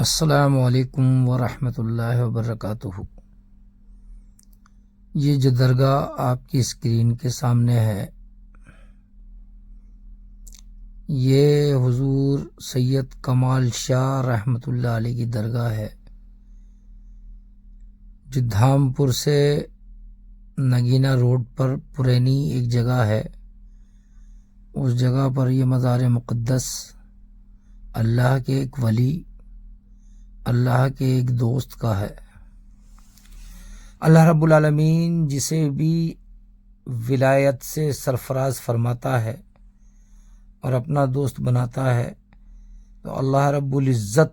السلام علیکم ورحمۃ اللہ وبرکاتہ۔ یہ جو درگاہ آپ کی اسکرین کے سامنے ہے، یہ حضور سید کمال شاہ رحمۃ اللہ علیہ کی درگاہ ہے، جو دھامپور سے نگینہ روڈ پر پرینی ایک جگہ ہے۔ اس جگہ پر یہ مزار مقدس اللہ کے ایک ولی، اللہ کے ایک دوست کا ہے۔ اللہ رب العالمین جسے بھی ولایت سے سرفراز فرماتا ہے اور اپنا دوست بناتا ہے، تو اللہ رب العزت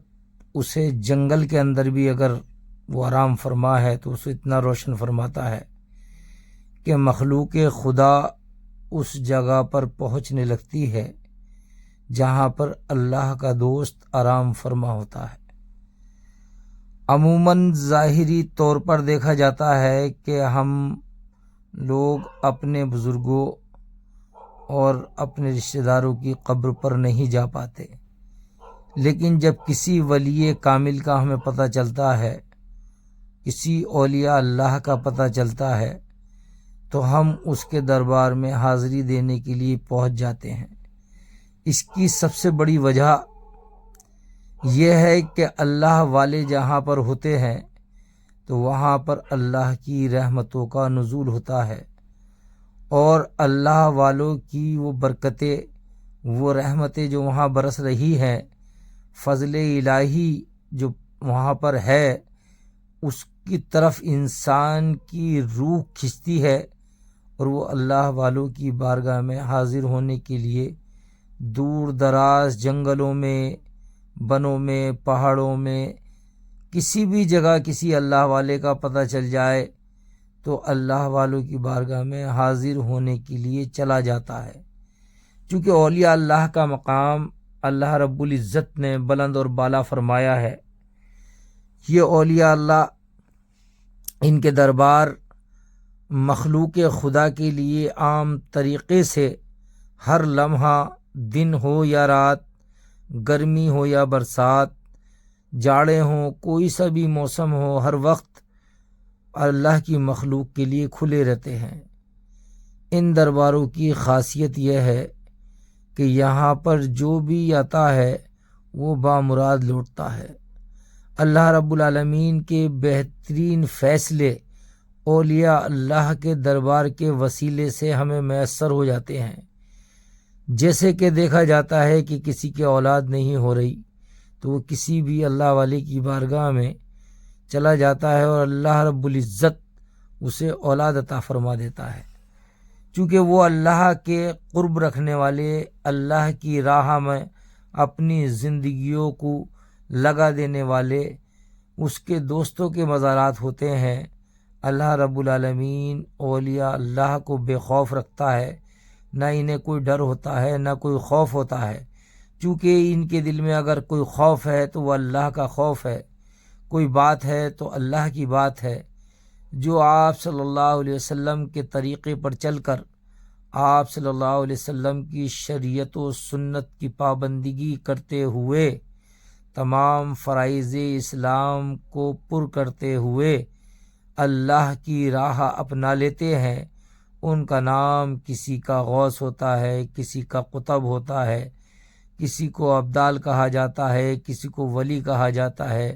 اسے جنگل کے اندر بھی اگر وہ آرام فرما ہے تو اسے اتنا روشن فرماتا ہے کہ مخلوق خدا اس جگہ پر پہنچنے لگتی ہے جہاں پر اللہ کا دوست آرام فرما ہوتا ہے۔ عموماً ظاہری طور پر دیکھا جاتا ہے کہ ہم لوگ اپنے بزرگوں اور اپنے رشتہ داروں کی قبر پر نہیں جا پاتے، لیکن جب کسی ولی کامل کا ہمیں پتہ چلتا ہے، کسی اولیاء اللہ کا پتہ چلتا ہے، تو ہم اس کے دربار میں حاضری دینے کے لیے پہنچ جاتے ہیں۔ اس کی سب سے بڑی وجہ یہ ہے کہ اللہ والے جہاں پر ہوتے ہیں تو وہاں پر اللہ کی رحمتوں کا نزول ہوتا ہے، اور اللہ والوں کی وہ برکتیں، وہ رحمتیں جو وہاں برس رہی ہیں، فضل الہی جو وہاں پر ہے، اس کی طرف انسان کی روح کھنچتی ہے، اور وہ اللہ والوں کی بارگاہ میں حاضر ہونے کے لیے دور دراز جنگلوں میں، بنوں میں، پہاڑوں میں، کسی بھی جگہ کسی اللہ والے کا پتہ چل جائے تو اللہ والوں کی بارگاہ میں حاضر ہونے کے لیے چلا جاتا ہے۔ چونکہ اولیاء اللہ کا مقام اللہ رب العزت نے بلند اور بالا فرمایا ہے۔ یہ اولیاء اللہ، ان کے دربار مخلوق خدا کے لیے عام طریقے سے ہر لمحہ، دن ہو یا رات، گرمی ہو یا برسات، جاڑے ہوں، کوئی سا بھی موسم ہو، ہر وقت اللہ کی مخلوق کے لیے کھلے رہتے ہیں۔ ان درباروں کی خاصیت یہ ہے کہ یہاں پر جو بھی آتا ہے وہ بامراد لوٹتا ہے۔ اللہ رب العالمین کے بہترین فیصلے اولیاء اللہ کے دربار کے وسیلے سے ہمیں میسر ہو جاتے ہیں۔ جیسے کہ دیکھا جاتا ہے کہ کسی کے اولاد نہیں ہو رہی تو وہ کسی بھی اللہ والے کی بارگاہ میں چلا جاتا ہے اور اللہ رب العزت اسے اولاد عطا فرما دیتا ہے، چونکہ وہ اللہ کے قرب رکھنے والے، اللہ کی راہ میں اپنی زندگیوں کو لگا دینے والے اس کے دوستوں کے مزارات ہوتے ہیں۔ اللہ رب العالمین اولیاء اللہ کو بے خوف رکھتا ہے، نہ انہیں کوئی ڈر ہوتا ہے، نہ کوئی خوف ہوتا ہے، چونکہ ان کے دل میں اگر کوئی خوف ہے تو وہ اللہ کا خوف ہے، کوئی بات ہے تو اللہ کی بات ہے۔ جو آپ صلی اللہ علیہ وسلم کے طریقے پر چل کر آپ صلی اللہ علیہ وسلم کی شریعت و سنت کی پابندگی کرتے ہوئے، تمام فرائض اسلام کو پر کرتے ہوئے اللہ کی راہ اپنا لیتے ہیں، ان کا نام کسی کا غوث ہوتا ہے، کسی کا قطب ہوتا ہے، کسی کو ابدال کہا جاتا ہے، کسی کو ولی کہا جاتا ہے،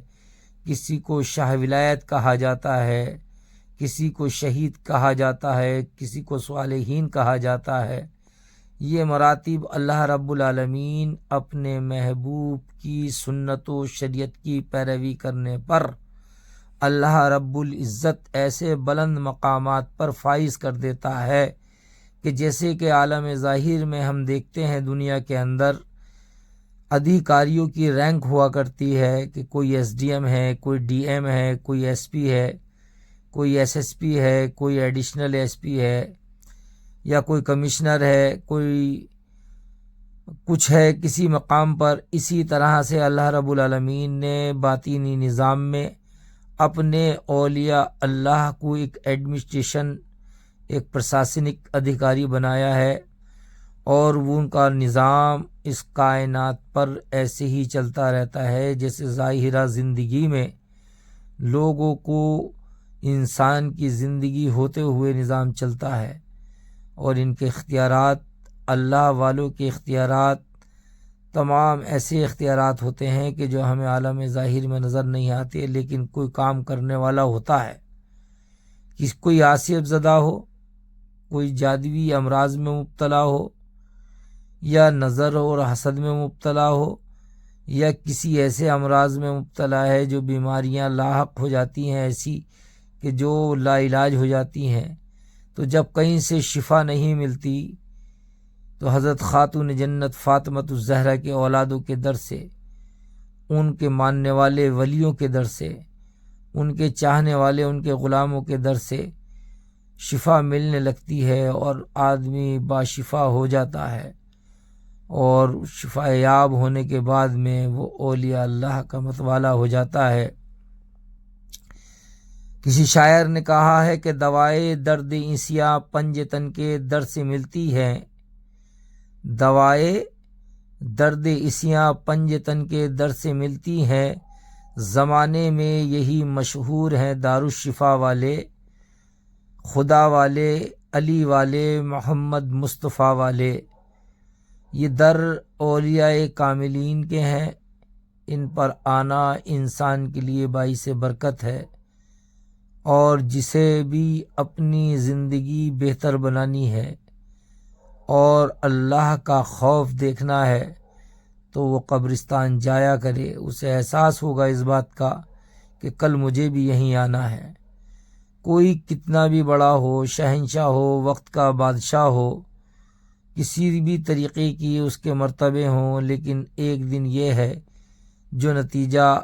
کسی کو شاہ ولایت کہا جاتا ہے، کسی کو شہید کہا جاتا ہے، کسی کو صالحین کہا جاتا ہے۔ یہ مراتب اللہ رب العالمین اپنے محبوب کی سنت و شریعت کی پیروی کرنے پر اللہ رب العزت ایسے بلند مقامات پر فائز کر دیتا ہے کہ جیسے کہ عالم ظاہر میں ہم دیکھتے ہیں، دنیا کے اندر ادھیکاریوں کی رینک ہوا کرتی ہے کہ کوئی ایس ڈی ایم ہے، کوئی ڈی ایم ہے، کوئی ایس پی ہے، کوئی ایس ایس پی ہے، کوئی ایڈیشنل ایس پی ہے، یا کوئی کمشنر ہے، کوئی کچھ ہے کسی مقام پر۔ اسی طرح سے اللہ رب العالمین نے باطینی نظام میں اپنے اولیاء اللہ کو ایک ایڈمنسٹریشن، ایک پرشاسنک ادھیکاری بنایا ہے، اور وہ ان کا نظام اس کائنات پر ایسے ہی چلتا رہتا ہے جیسے ظاہرہ زندگی میں لوگوں کو انسان کی زندگی ہوتے ہوئے نظام چلتا ہے، اور ان کے اختیارات اللہ والوں کے اختیارات تمام ایسے اختیارات ہوتے ہیں کہ جو ہمیں عالم ظاہر میں نظر نہیں آتے، لیکن کوئی کام کرنے والا ہوتا ہے، کوئی عاصف زدہ ہو، کوئی جادوی امراض میں مبتلا ہو، یا نظر اور حسد میں مبتلا ہو، یا کسی ایسے امراض میں مبتلا ہے جو بیماریاں لاحق ہو جاتی ہیں ایسی کہ جو لا علاج ہو جاتی ہیں، تو جب کہیں سے شفا نہیں ملتی تو حضرت خاتون جنت فاطمۃ الزہرا کے اولادوں کے در سے، ان کے ماننے والے ولیوں کے در سے، ان کے چاہنے والے ان کے غلاموں کے در سے شفا ملنے لگتی ہے، اور آدمی باشفا ہو جاتا ہے، اور شفا یاب ہونے کے بعد میں وہ اولیاء اللہ کا متوالا ہو جاتا ہے۔ کسی شاعر نے کہا ہے کہ دوائے درد انسیاں پنج تن کے در سے ملتی ہے، دوائے درد انسیاں پنج تن کے در سے ملتی ہے، زمانے میں یہی مشہور ہیں دارالشفا والے، خدا والے، علی والے، محمد مصطفیٰ والے۔ یہ در اولیاء کاملین کے ہیں، ان پر آنا انسان کے لیے باعث برکت ہے، اور جسے بھی اپنی زندگی بہتر بنانی ہے اور اللہ کا خوف دیکھنا ہے تو وہ قبرستان جایا کرے، اسے احساس ہوگا اس بات کا کہ کل مجھے بھی یہیں آنا ہے۔ کوئی کتنا بھی بڑا ہو، شہنشاہ ہو، وقت کا بادشاہ ہو، کسی بھی طریقے کی اس کے مرتبے ہوں، لیکن ایک دن یہ ہے جو نتیجہ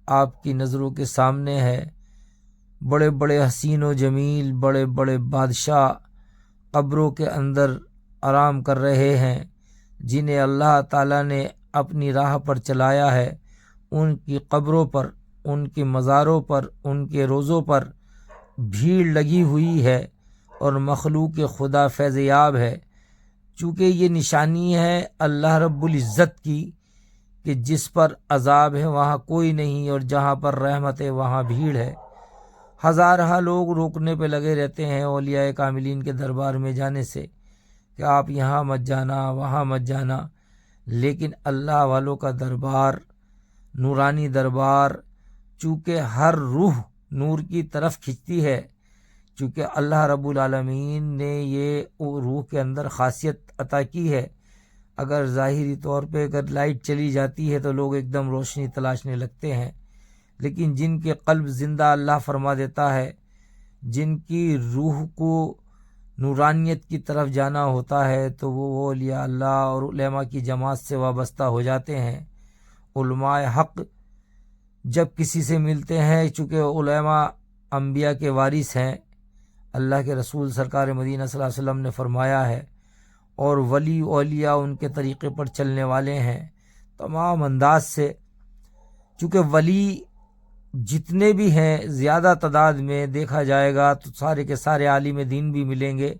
آپ کی نظروں کے سامنے ہے۔ بڑے بڑے حسین و جمیل، بڑے بڑے بادشاہ قبروں کے اندر آرام کر رہے ہیں، جنہیں اللہ تعالیٰ نے اپنی راہ پر چلایا ہے، ان کی قبروں پر، ان کے مزاروں پر، ان کے روضوں پر بھیڑ لگی ہوئی ہے، اور مخلوق خدا فیض یاب ہے، چونکہ یہ نشانی ہے اللہ رب العزت کی کہ جس پر عذاب ہے وہاں کوئی نہیں، اور جہاں پر رحمت ہے وہاں بھیڑ ہے۔ ہزارہ لوگ روکنے پہ لگے رہتے ہیں اولیاء کاملین کے دربار میں جانے سے کہ آپ یہاں مت جانا، وہاں مت جانا، لیکن اللہ والوں کا دربار، نورانی دربار، چونکہ ہر روح نور کی طرف کھنچتی ہے، چونکہ اللہ رب العالمین نے یہ روح کے اندر خاصیت عطا کی ہے۔ اگر ظاہری طور پہ اگر لائٹ چلی جاتی ہے تو لوگ ایک دم روشنی تلاشنے لگتے ہیں، لیکن جن کے قلب زندہ اللہ فرما دیتا ہے، جن کی روح کو نورانیت کی طرف جانا ہوتا ہے، تو وہ اولیاء اللہ اور علماء کی جماعت سے وابستہ ہو جاتے ہیں۔ علماء حق جب کسی سے ملتے ہیں، چونکہ علماء انبیاء کے وارث ہیں، اللہ کے رسول سرکار مدینہ صلی اللہ علیہ وسلم نے فرمایا ہے، اور ولی اولیاء ان کے طریقے پر چلنے والے ہیں تمام انداز سے، چونکہ ولی جتنے بھی ہیں زیادہ تعداد میں دیکھا جائے گا تو سارے کے سارے عالم دین بھی ملیں گے،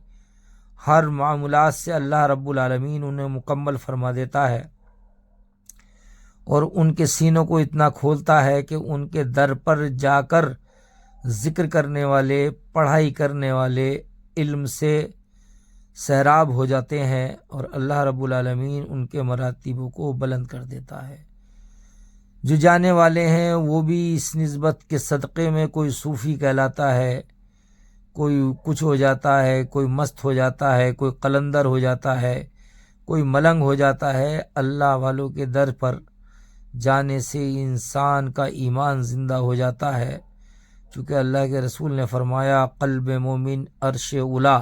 ہر معاملات سے اللہ رب العالمین انہیں مکمل فرما دیتا ہے، اور ان کے سینوں کو اتنا کھولتا ہے کہ ان کے در پر جا کر ذکر کرنے والے، پڑھائی کرنے والے علم سے سیراب ہو جاتے ہیں، اور اللہ رب العالمین ان کے مراتب کو بلند کر دیتا ہے۔ جو جانے والے ہیں وہ بھی اس نسبت کے صدقے میں کوئی صوفی کہلاتا ہے، کوئی کچھ ہو جاتا ہے، کوئی مست ہو جاتا ہے، کوئی قلندر ہو جاتا ہے، کوئی ملنگ ہو جاتا ہے۔ اللہ والوں کے در پر جانے سے انسان کا ایمان زندہ ہو جاتا ہے، چونکہ اللہ کے رسول نے فرمایا قلب مومن عرش اولا،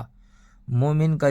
مومن کا